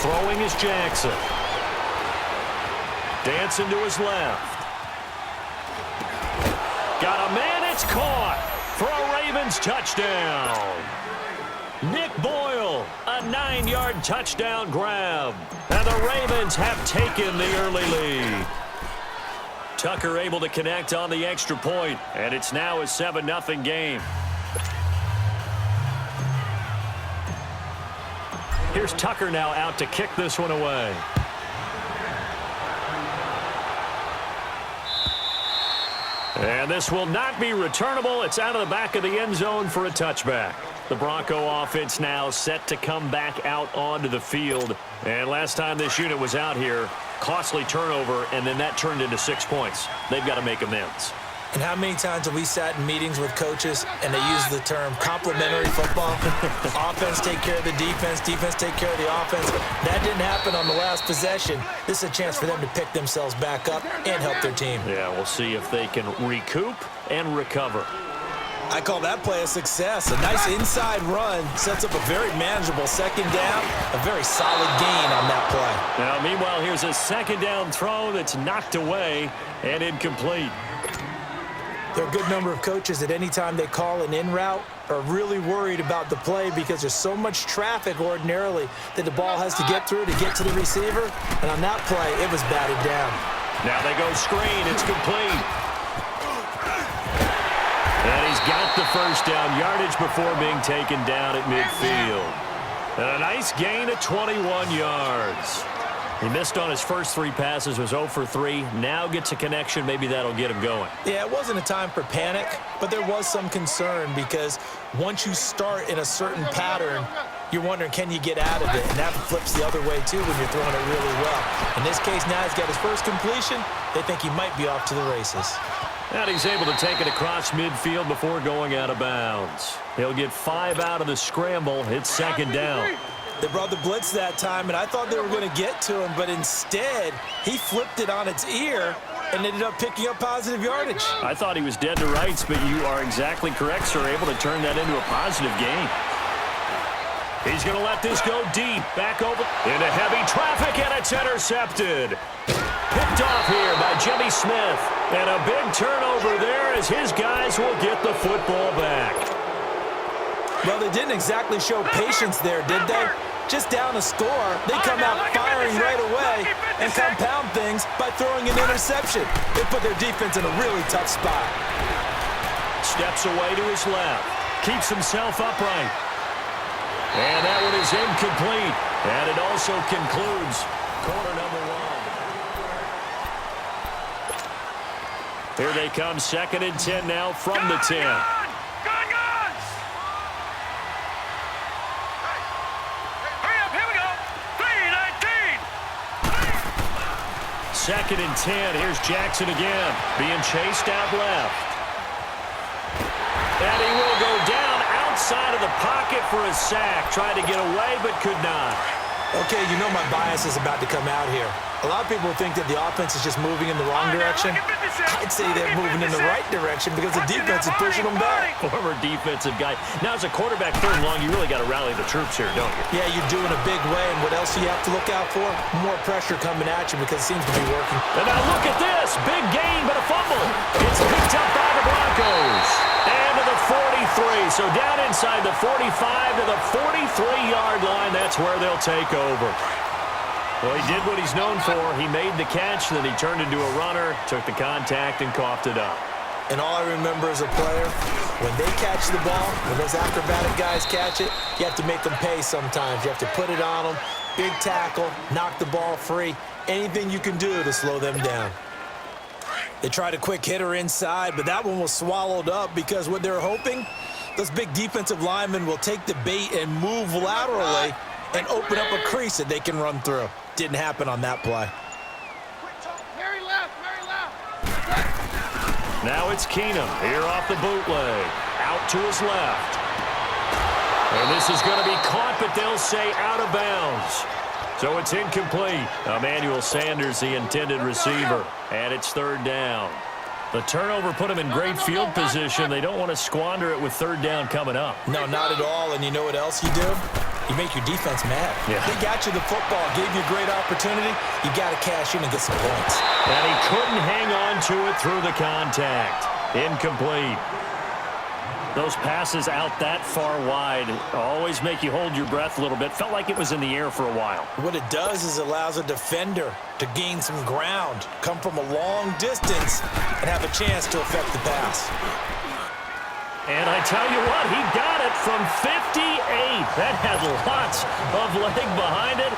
Throwing is Jackson. Dancing to his left. Got a man, it's caught for a Ravens touchdown. Nick Boyle, a 9-yard touchdown grab. And the Ravens have taken the early lead. Tucker able to connect on the extra point, and it's now a 7-0 game. Here's Tucker now out to kick this one away. And this will not be returnable. It's out of the back of the end zone for a touchback. The Bronco offense now set to come back out onto the field. And last time this unit was out here, costly turnover, and then that turned into 6 points. They've got to make amends. And how many times have we sat in meetings with coaches and they use the term complementary football? Offense take care of the defense, defense take care of the offense. That didn't happen on the last possession. This is a chance for them to pick themselves back up and help their team. Yeah, we'll see if they can recoup and recover. I call that play a success. A nice inside run sets up a very manageable second down, a very solid gain on that play. Now, meanwhile, here's a second down throw that's knocked away and incomplete. There are a good number of coaches that any time they call an in route are really worried about the play because there's so much traffic ordinarily that the ball has to get through to get to the receiver. And on that play, it was batted down. Now they go screen. It's complete. And he's got the first down yardage before being taken down at midfield. And a nice gain of 21 yards. He missed on his first 3 passes, was 0 for 3. Now gets a connection. Maybe that'll get him going. Yeah, it wasn't a time for panic, but there was some concern because once you start in a certain pattern, you're wondering, can you get out of it? And that flips the other way, too, when you're throwing it really well. In this case, now he's got his first completion. They think he might be off to the races. And he's able to take it across midfield before going out of bounds. He'll get 5 out of the scramble. It's second down. They brought the blitz that time, and I thought they were going to get to him, but instead, he flipped it on its ear and ended up picking up positive yardage. I thought he was dead to rights, but you are exactly correct, sir. Able to turn that into a positive gain. He's going to let this go deep. Back over into heavy traffic, and it's intercepted. Picked off here by Jimmy Smith. And a big turnover there as his guys will get the football back. Well, they didn't exactly show patience there, did they? Just down a score, they come out firing right away and compound things by throwing an interception. They put their defense in a really tough spot. Steps away to his left. Keeps himself upright. And that one is incomplete. And it also concludes quarter number 1. Here they come, 2nd and 10 now from the 10. Second and 10. Here's Jackson again. Being chased out left. And he will go down outside of the pocket for a sack. Tried to get away, but could not. Okay, you know my bias is about to come out here. A lot of people think that the offense is just moving in the wrong direction. I'd say they're moving in the right direction because the defense is pushing them back. Former defensive guy. Now, as a quarterback 3rd and long, you really got to rally the troops here, don't you? Yeah, you're doing a big way, and what else do you have to look out for? More pressure coming at you because it seems to be working. And now look at this. Big gain, but a fumble. It's picked up by the Broncos. And to the 43. So down inside the 45 to the 43-yard line. That's where they'll take over. Well, he did what he's known for. He made the catch, then he turned into a runner, took the contact, and coughed it up. And all I remember as a player, when they catch the ball, when those acrobatic guys catch it, you have to make them pay sometimes. You have to put it on them, big tackle, knock the ball free, anything you can do to slow them down. They tried a quick hitter inside, but that one was swallowed up because what they're hoping, those big defensive linemen will take the bait and move laterally and open up a crease that they can run through. Didn't happen on that play. Mary left. Now it's Keenum here off the bootleg. Out to his left. And this is going to be caught, but they'll say out of bounds. So it's incomplete. Emmanuel Sanders, the intended receiver. And it's 3rd down. The turnover put them in great field position. They don't want to squander it with 3rd down coming up. No, not at all. And you know what else you do? You make your defense mad. Yeah. They got you the football, gave you a great opportunity. You got to cash in and get some points. And he couldn't hang on to it through the contact. Incomplete. Those passes out that far wide always make you hold your breath a little bit. Felt like it was in the air for a while. What it does is it allows a defender to gain some ground, come from a long distance, and have a chance to affect the pass. And I tell you what, he got it from 58. That had lots of leg behind it.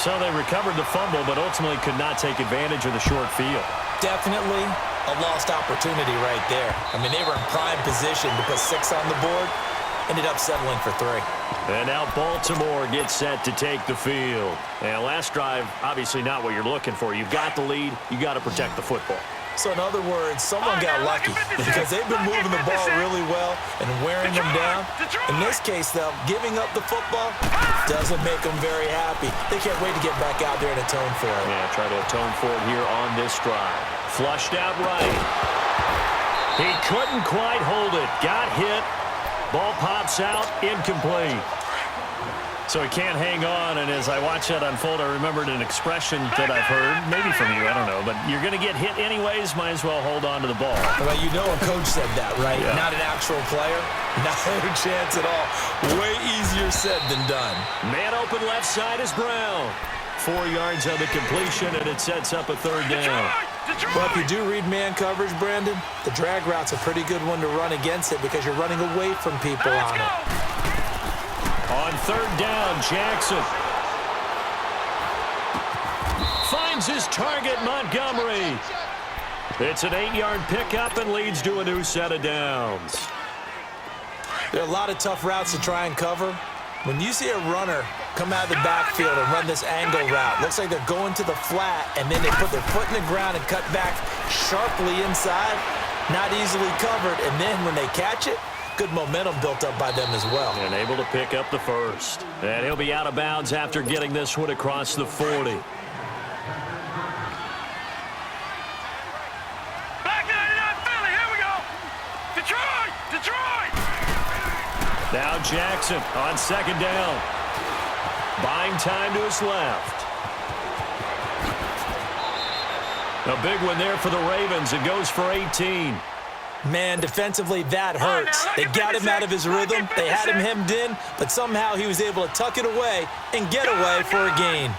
So they recovered the fumble, but ultimately could not take advantage of the short field. Definitely a lost opportunity right there. I mean, they were in prime position to put 6 on the board. Ended up settling for 3. And now Baltimore gets set to take the field. And last drive, obviously not what you're looking for. You've got the lead. You got to protect the football. So in other words, someone got lucky because they've been moving the ball really well and wearing them down. In this case, though, giving up the football doesn't make them very happy. They can't wait to get back out there and atone for it. Yeah, try to atone for it here on this drive. Flushed out right. He couldn't quite hold it. Got hit. Ball pops out. Incomplete. So he can't hang on, and as I watch that unfold, I remembered an expression that I've heard, maybe from you, I don't know, but you're going to get hit anyways, might as well hold on to the ball. Well, you know a coach said that, right? Yeah. Not an actual player. Not a chance at all. Way easier said than done. Man open left side is Brown. 4 yards on the completion, and it sets up a 3rd down. Well, if you do read man coverage, Brandon, the drag route's a pretty good one to run against it because you're running away from people on it. On 3rd down, Jackson finds his target, Montgomery. It's an 8-yard pickup and leads to a new set of downs. There are a lot of tough routes to try and cover. When you see a runner come out of the backfield and run this angle route, looks like they're going to the flat, and then they put their foot in the ground and cut back sharply inside, not easily covered, and then when they catch it, good momentum built up by them as well. And able to pick up the 1st. And he'll be out of bounds after getting this one across the 40. Back 99 Philly, here we go. Detroit, Detroit. Now Jackson on 2nd down. Buying time to his left. A big one there for the Ravens. It goes for 18. Man, defensively, that hurts. They got him out of his rhythm. They had him hemmed in, but somehow he was able to tuck it away and get away for a gain.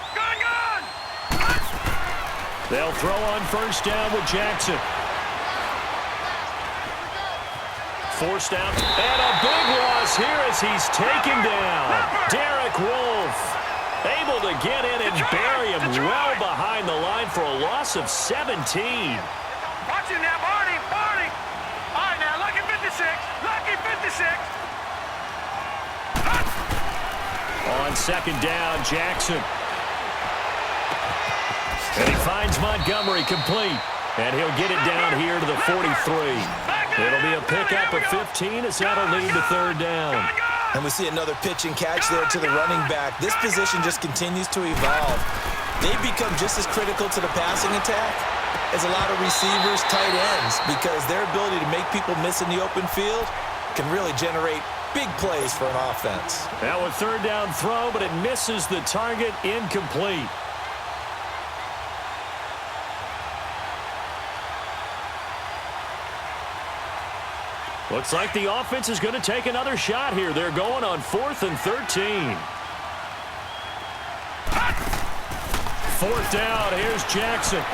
They'll throw on 1st down with Jackson. Forced out, and a big loss here as he's taken down. Derek Wolfe able to get in and bury him well behind the line for a loss of 17. Watch him now, Barney. All right, now, lucky 56. Lucky 56. On 2nd down, Jackson. And he finds Montgomery complete. And he'll get it down here to the 43. It'll be a pickup of 15 as that'll lead to 3rd down. And we see another pitch and catch there to the running back. This position just continues to evolve. They become just as critical to the passing attack as a lot of receivers, tight ends, because their ability to make people miss in the open field can really generate big plays for an offense. Now a 3rd down throw, but it misses the target, incomplete. Looks like the offense is going to take another shot here. They're going on 4th and 13. 4th down, here's Jackson.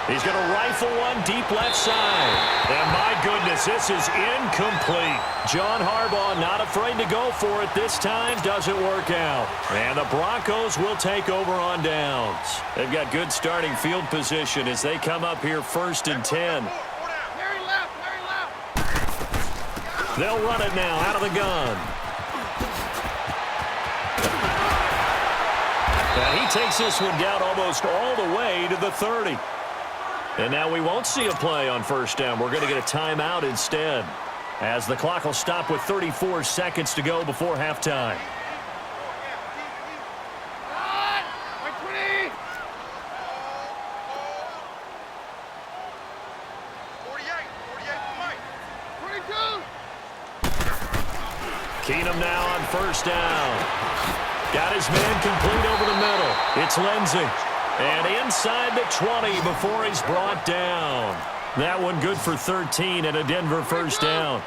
He's going to rifle one deep left side. And my goodness, this is incomplete. John Harbaugh not afraid to go for it this time. Doesn't work out. And the Broncos will take over on downs. They've got good starting field position as they come up here 1st and 10. Harry left. They'll run it now out of the gun. And he takes this one down almost all the way to the 30. And now we won't see a play on 1st down. We're going to get a timeout instead, as the clock will stop with 34 seconds to go before halftime. Keenum now on first down. Got his man complete over the middle. It's Lindsey. And inside the 20 before he's brought down. That one good for 13 and a Denver first down.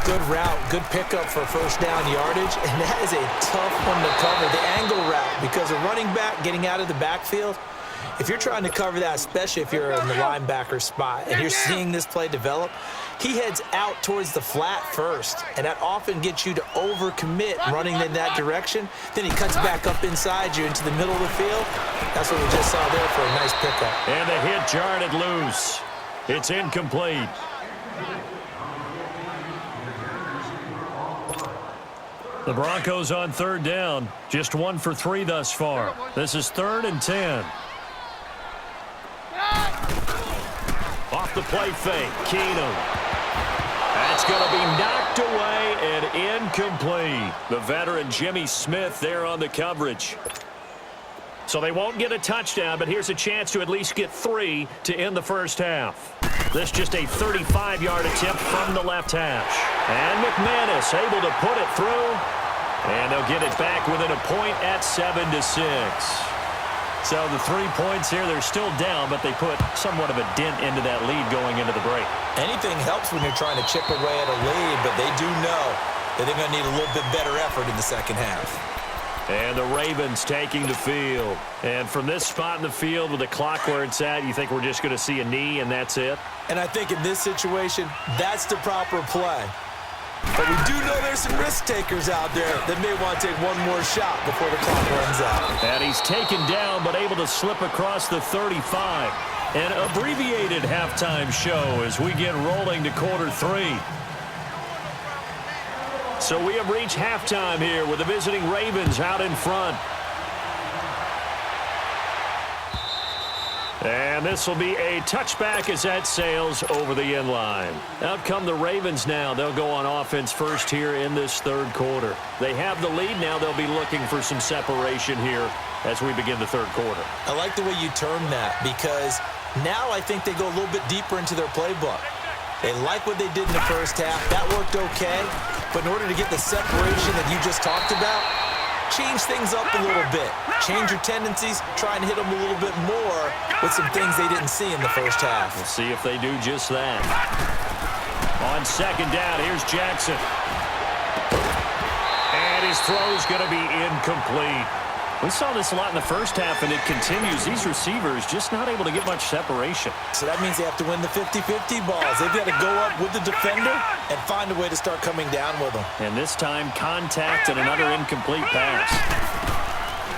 Good route, good pickup for first down yardage, and that is a tough one to cover, the angle route, because a running back getting out of the backfield, if you're trying to cover that, especially if you're in the linebacker spot and you're seeing this play develop, he heads out towards the flat first, and that often gets you to overcommit running in that direction. Then he cuts back up inside you into the middle of the field. That's what we just saw there for a nice pickup. And the hit jarred loose. It's incomplete. The Broncos on third down. Just 1 for 3 thus far. This is 3rd and 10. Off the play fake. Keenum. That's going to be knocked away and incomplete. The veteran Jimmy Smith there on the coverage. So they won't get a touchdown, but here's a chance to at least get 3 to end the first half. This just a 35-yard attempt from the left hash. And McManus able to put it through. And they'll get it back within a point at 7-6. So the 3 points here, they're still down, but they put somewhat of a dent into that lead going into the break. Anything helps when you're trying to chip away at a lead, but they do know that they're going to need a little bit better effort in the second half. And the Ravens taking the field. And from this spot in the field with the clock where it's at, you think we're just going to see a knee and that's it? And I think in this situation, that's the proper play. But we do know there's some risk takers out there that may want to take one more shot before the clock runs out. And he's taken down but able to slip across the 35. An abbreviated halftime show as we get rolling to quarter 3. So we have reached halftime here with the visiting Ravens out in front. And this will be a touchback as that sails over the end line. Out come the Ravens now. They'll go on offense first here in this third quarter. They have the lead now. They'll be looking for some separation here as we begin the third quarter. I like the way you term that because now I think they go a little bit deeper into their playbook. They like what they did in the first half. That worked okay. But in order to get the separation that you just talked about, change things up a little bit. Change your tendencies. Try and hit them a little bit more with some things they didn't see in the first half. We'll see if they do just that. On second down, here's Jackson. And his throw's going to be incomplete. We saw this a lot in the first half, and it continues. These receivers just not able to get much separation. So that means they have to win the 50-50 balls. They've got to go up with the defender and find a way to start coming down with them. And this time, contact and another incomplete pass.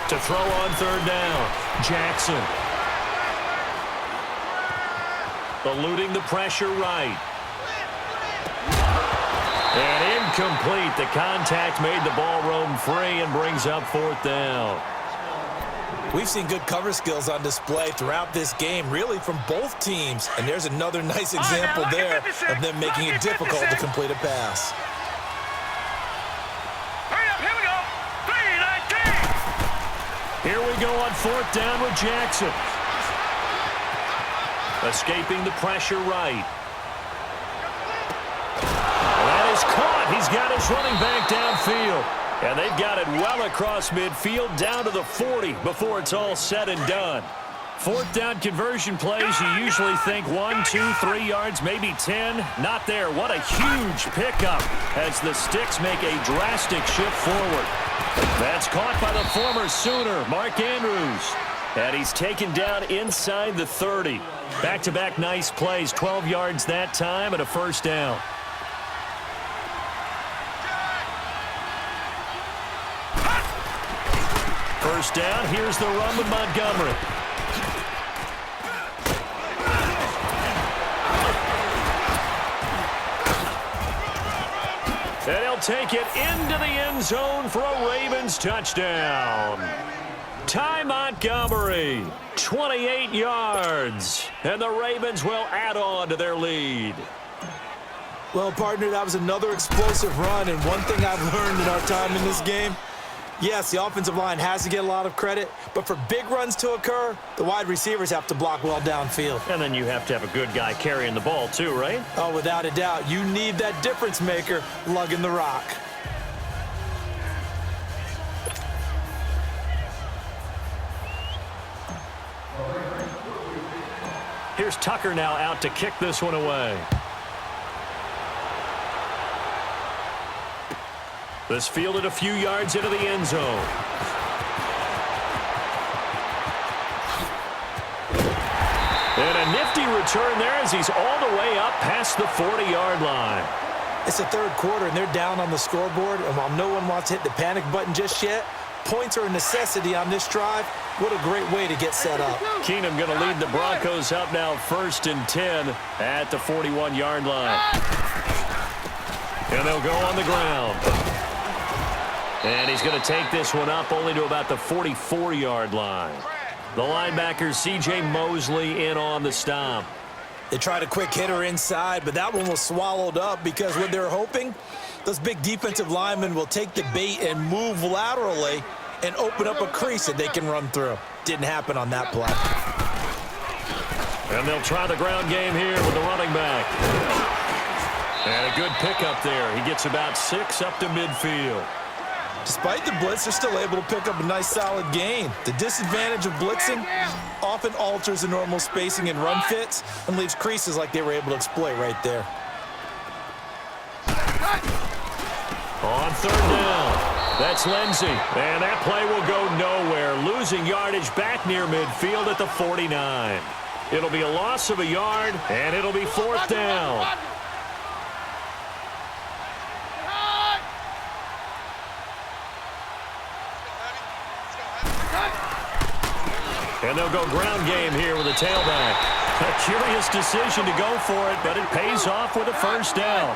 To throw on third down, Jackson. Eluding the pressure right. And incomplete. The contact made the ball roam free and brings up fourth down. We've seen good cover skills on display throughout this game, really from both teams. And there's another nice example there of them making it difficult to complete a pass. Hurry up, here we go. 3-19. Here we go on fourth down with Jackson. Escaping the pressure right. That is caught. He's got his running back downfield. And they've got it well across midfield down to the 40 before it's all said and done. Fourth down conversion plays, you usually think 1, 2, 3 yards, maybe 10. Not there. What a huge pickup as the Sticks make a drastic shift forward. That's caught by the former Sooner, Mark Andrews. And he's taken down inside the 30. Back-to-back nice plays, 12 yards that time and a first down. First down, here's the run with Montgomery. And he'll take it into the end zone for a Ravens touchdown. Ty Montgomery, 28 yards. And the Ravens will add on to their lead. Well, partner, that was another explosive run. And one thing I've learned in our time in this game, yes, the offensive line has to get a lot of credit, but for big runs to occur, the wide receivers have to block well downfield. And then you have to have a good guy carrying the ball too, right? Oh, without a doubt. You need that difference maker lugging the rock. Here's Tucker now out to kick this one away. This fielded a few yards into the end zone. And a nifty return there as he's all the way up past the 40-yard line. It's the third quarter, and they're down on the scoreboard. And while no one wants to hit the panic button just yet, points are a necessity on this drive. What a great way to get set up. Keenum going to lead the Broncos up now 1st and 10 at the 41-yard line. And they'll go on the ground. And he's going to take this one up only to about the 44-yard line. The linebacker, C.J. Mosley, in on the stop. They tried a quick hitter inside, but that one was swallowed up because what they're hoping, those big defensive linemen will take the bait and move laterally and open up a crease that they can run through. Didn't happen on that play. And they'll try the ground game here with the running back. And a good pickup there. He gets about 6 up to midfield. Despite the blitz, they're still able to pick up a nice solid gain. The disadvantage of blitzing often alters the normal spacing and run fits and leaves creases like they were able to exploit right there. On 3rd down, that's Lindsey. And that play will go nowhere, losing yardage back near midfield at the 49. It'll be a loss of a yard, and it'll be 4th down. And they'll go ground game here with a tailback. A curious decision to go for it, but it pays off with a 1st down.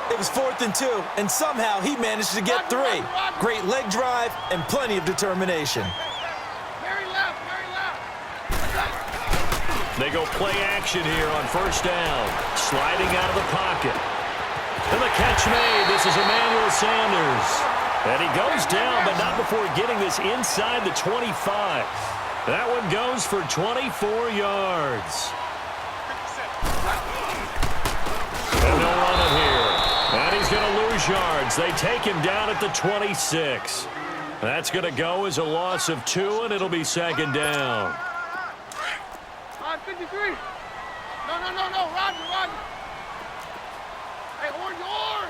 It was 4th and 2, and somehow he managed to get 3. Great leg drive and plenty of determination. They go play action here on 1st down. Sliding out of the pocket. And the catch made. This is Emmanuel Sanders. And he goes down, but not before getting this inside the 25. That one goes for 24 yards. And they'll run it here. And he's going to lose yards. They take him down at the 26. That's going to go as a loss of 2, and it'll be 2nd down. 53. No, Roger. Hey, horn yours.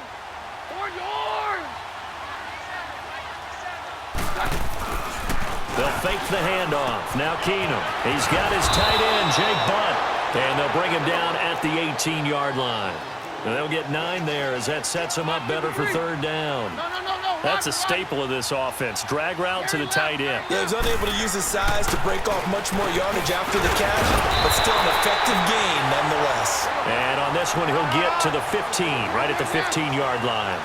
They'll fake the handoff. Now Keenum. He's got his tight end, Jake Butt. And they'll bring him down at the 18-yard line. And they'll get 9 there as that sets them up better for 3rd down. No. That's a staple of this offense. Drag route to the tight end. Yeah, he was unable to use his size to break off much more yardage after the catch, but still an effective gain nonetheless. And on this one, he'll get to the 15, right at the 15-yard line.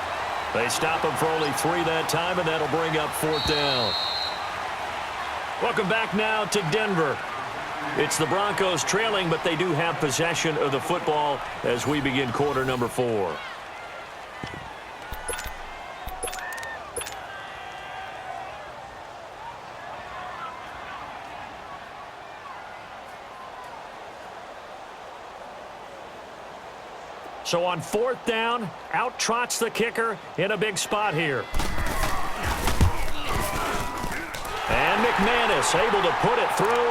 They stop him for only 3 that time, and that'll bring up 4th down. Welcome back now to Denver. It's the Broncos trailing, but they do have possession of the football as we begin quarter number 4. So on 4th down, out trots the kicker in a big spot here. And McManus able to put it through,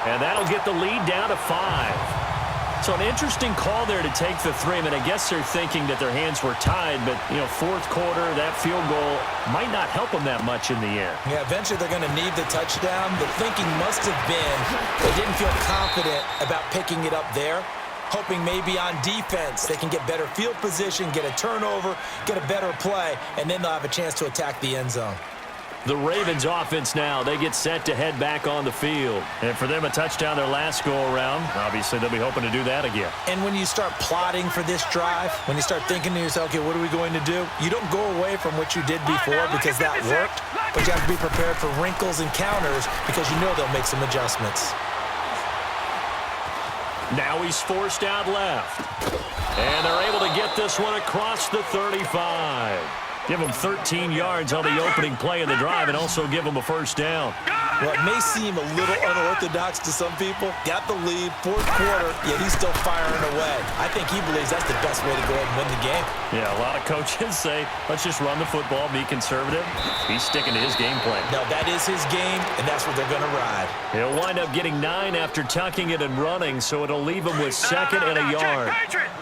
and that'll get the lead down to 5. So an interesting call there to take the 3. I mean, I guess they're thinking that their hands were tied, but, 4th quarter, that field goal might not help them that much in the end. Yeah, eventually they're going to need the touchdown. The thinking must have been they didn't feel confident about picking it up there, hoping maybe on defense they can get better field position, get a turnover, get a better play, and then they'll have a chance to attack the end zone. The Ravens offense now, they get set to head back on the field. And for them, a touchdown their last go-around. Obviously, they'll be hoping to do that again. And when you start plotting for this drive, when you start thinking to yourself, okay, what are we going to do? You don't go away from what you did before because that worked, but you have to be prepared for wrinkles and counters because you know they'll make some adjustments. Now he's forced out left. And they're able to get this one across the 35. Give him 13 yards on the opening play of the drive and also give him a 1st down. Well, it may seem a little unorthodox to some people. Got the lead, fourth quarter, yet he's still firing away. I think he believes that's the best way to go ahead and win the game. Yeah, a lot of coaches say, let's just run the football, be conservative. He's sticking to his game plan. No, that is his game, and that's what they're going to ride. He'll wind up getting 9 after tucking it and running, so it'll leave him with second and a yard.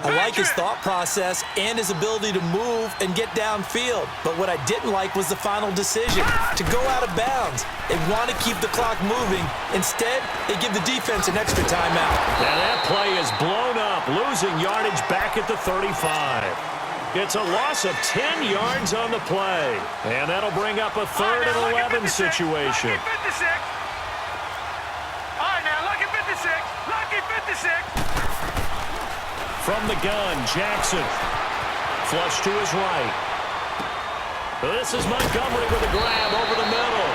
I like his thought process and his ability to move and get downfield. But what I didn't like was the final decision, to go out of bounds. They want to keep the clock moving. Instead, they give the defense an extra timeout. And that play is blown up, losing yardage back at the 35. It's a loss of 10 yards on the play. And that'll bring up a 3rd and 11 situation. Lucky 56. All right, now, lucky 56. Lucky 56. From the gun, Jackson. Flush to his right. This is Montgomery with a grab over the middle.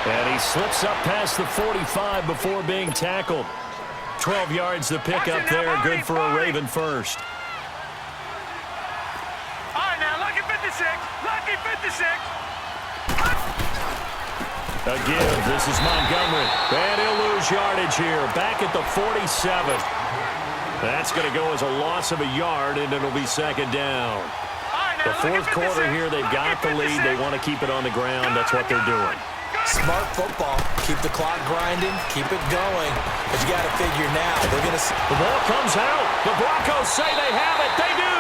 And he slips up past the 45 before being tackled. 12 yards to pick up there. Good for a Raven first. All right, now, lucky 56. Lucky 56. A give. This is Montgomery. And he'll lose yardage here. Back at the 47. That's going to go as a loss of a yard, and it'll be second down. The fourth quarter here, they've got the lead. They want to keep it on the ground. That's what they're doing. Smart football. Keep the clock grinding. Keep it going. But you got to figure now, they're going to... The ball comes out. The Broncos say they have it. They do.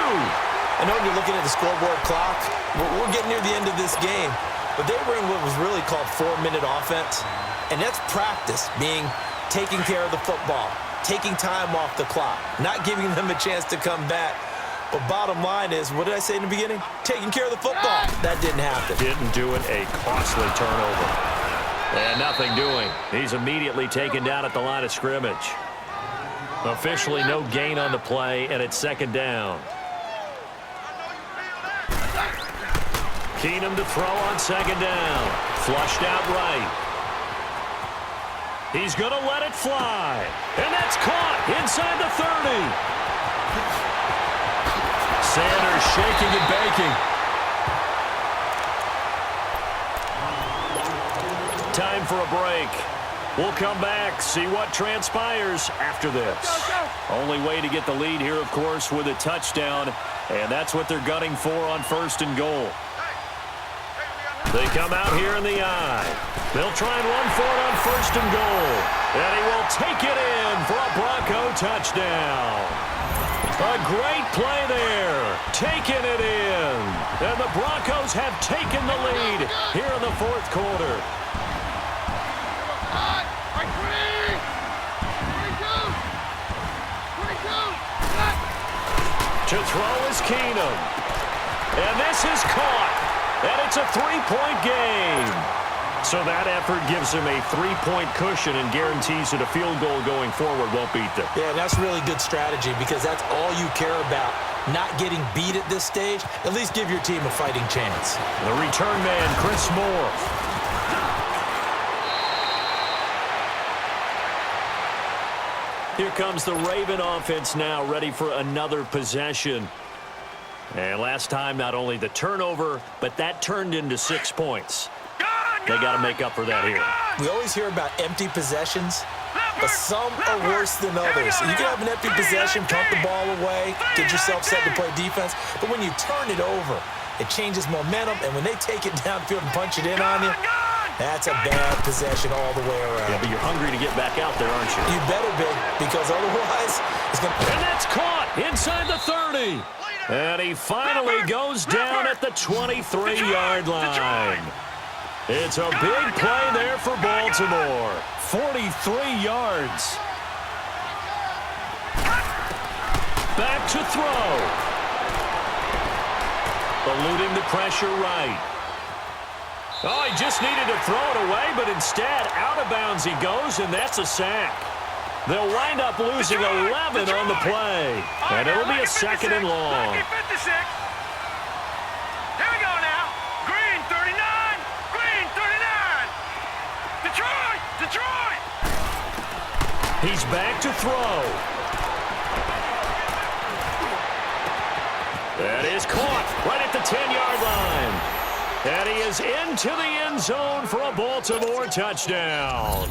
I know you're looking at the scoreboard clock. We're getting near the end of this game. But they were in what was really called 4-minute offense. And that's practice, being taking care of the football, taking time off the clock, not giving them a chance to come back. But bottom line is, what did I say in the beginning? Taking care of the football. That didn't happen. Didn't do it. A costly turnover. And nothing doing. He's immediately taken down at the line of scrimmage. Officially no gain on the play, and it's second down. Keenum to throw on second down. Flushed out right. He's going to let it fly. And that's caught inside the 30. Sanders shaking and baking. Time for a break. We'll come back, see what transpires after this. Only way to get the lead here, of course, with a touchdown, and that's what they're gunning for on 1st and goal. They come out here in the eye. They'll try and run for it on 1st and goal. And he will take it in for a Bronco touchdown. A great play there. Taking it in. And the Broncos have taken the lead here in the 4th quarter. To throw is Keenum. And this is caught. And it's a 3-point game. So that effort gives him a 3-point cushion and guarantees that a field goal going forward won't beat them. Yeah, that's really good strategy because that's all you care about. Not getting beat at this stage. At least give your team a fighting chance. The return man, Chris Moore. Here comes the Raven offense now, ready for another possession. And last time, not only the turnover, but that turned into 6 points. They got to make up for that here. We always hear about empty possessions, but some are worse than others. You can have an empty possession, punt the ball away, get yourself set to play defense, but when you turn it over, it changes momentum, and when they take it downfield and punch it in on you, that's a bad possession all the way around. Yeah, but you're hungry to get back out there, aren't you? You better be, because otherwise, it's going to... And that's caught inside the 30. And he finally goes down at the 23-yard line. It's a big play there for Baltimore. 43 yards. Back to throw. Eluding the pressure right. Oh, he just needed to throw it away, but instead, out of bounds he goes, and that's a sack. They'll wind up losing 11 on the play. And it'll be a 2nd and long. Here we go now. Green 39. Green 39. Detroit. Detroit. He's back to throw. That is caught right at the 10-yard line. And he is into the end zone for a Baltimore touchdown.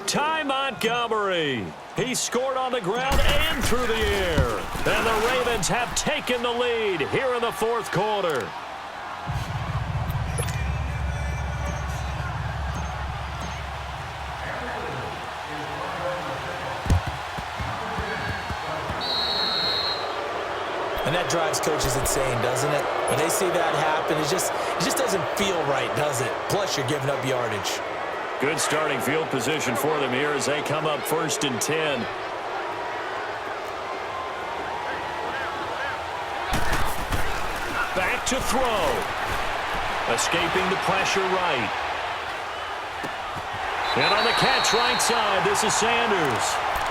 Ty Montgomery. He scored on the ground and through the air. And the Ravens have taken the lead here in the fourth quarter. And that drives coaches insane, doesn't it? When they see that happen, it just doesn't feel right, does it? Plus, you're giving up yardage. Good starting field position for them here as they come up 1st and 10. Back to throw. Escaping the pressure right. And on the catch right side, this is Sanders.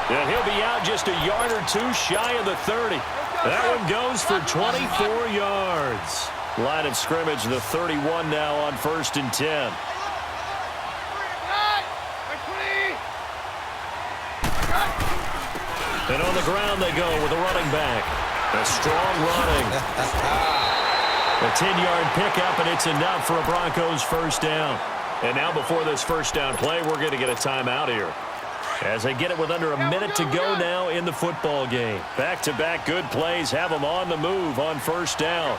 And he'll be out just a yard or two shy of the 30. That one goes for 24 yards. Line of scrimmage, the 31 now on 1st and 10. And on the ground they go with a running back. A strong running. A 10-yard pickup, and it's enough for a Broncos first down. And now before this first down play, we're going to get a timeout here. As they get it with under a minute to go now in the football game. Back-to-back good plays have them on the move on first down.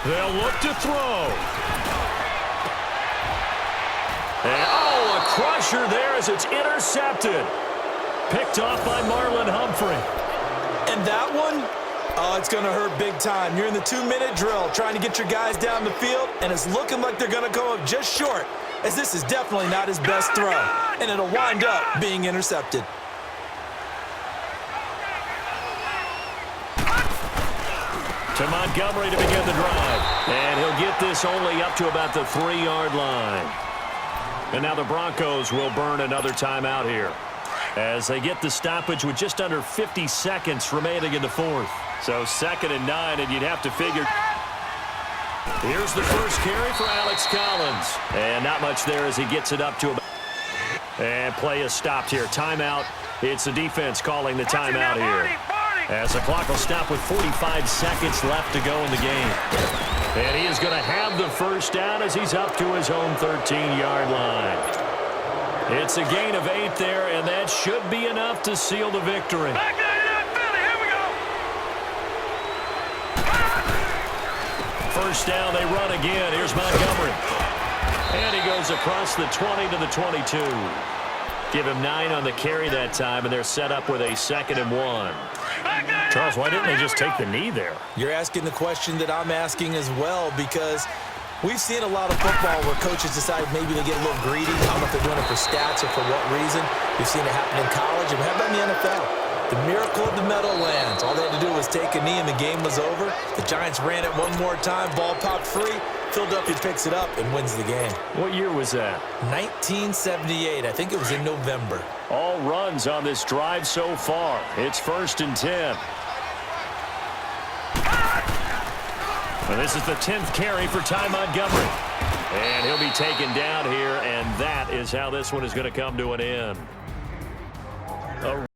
They'll look to throw. And, a crusher there as it's intercepted. Picked off by Marlon Humphrey. And that one, it's going to hurt big time. You're in the 2-minute drill trying to get your guys down the field, and it's looking like they're going to go up just short, as this is definitely not his best throw, and it'll wind up being intercepted. To Montgomery to begin the drive. And he'll get this only up to about the 3-yard line. And now the Broncos will burn another timeout here as they get the stoppage with just under 50 seconds remaining in the fourth. So 2nd and 9, and you'd have to figure. Here's the first carry for Alex Collins. And not much there as he gets it up to about. And play is stopped here. Timeout. It's the defense calling the timeout here. As the clock will stop with 45 seconds left to go in the game. And he is going to have the first down as he's up to his own 13-yard line. It's a gain of 8 there, and that should be enough to seal the victory. Back there, Philly, here we go. First down, they run again. Here's Montgomery. And he goes across the 20 to the 22. Give him 9 on the carry that time, and they're set up with a 2nd and 1. Charles, why didn't they just take the knee there? You're asking the question that I'm asking as well, because we've seen a lot of football where coaches decide maybe they get a little greedy. I don't know if they're doing it for stats or for what reason. We've seen it happen in college, and how about in the NFL? The miracle of the Meadowlands. All they had to do was take a knee, and the game was over. The Giants ran it one more time. Ball popped free. Philadelphia picks it up and wins the game. What year was that? 1978. I think it was in November. All runs on this drive so far. It's 1st and 10. And this is the 10th carry for Ty Montgomery. And he'll be taken down here, and that is how this one is going to come to an end.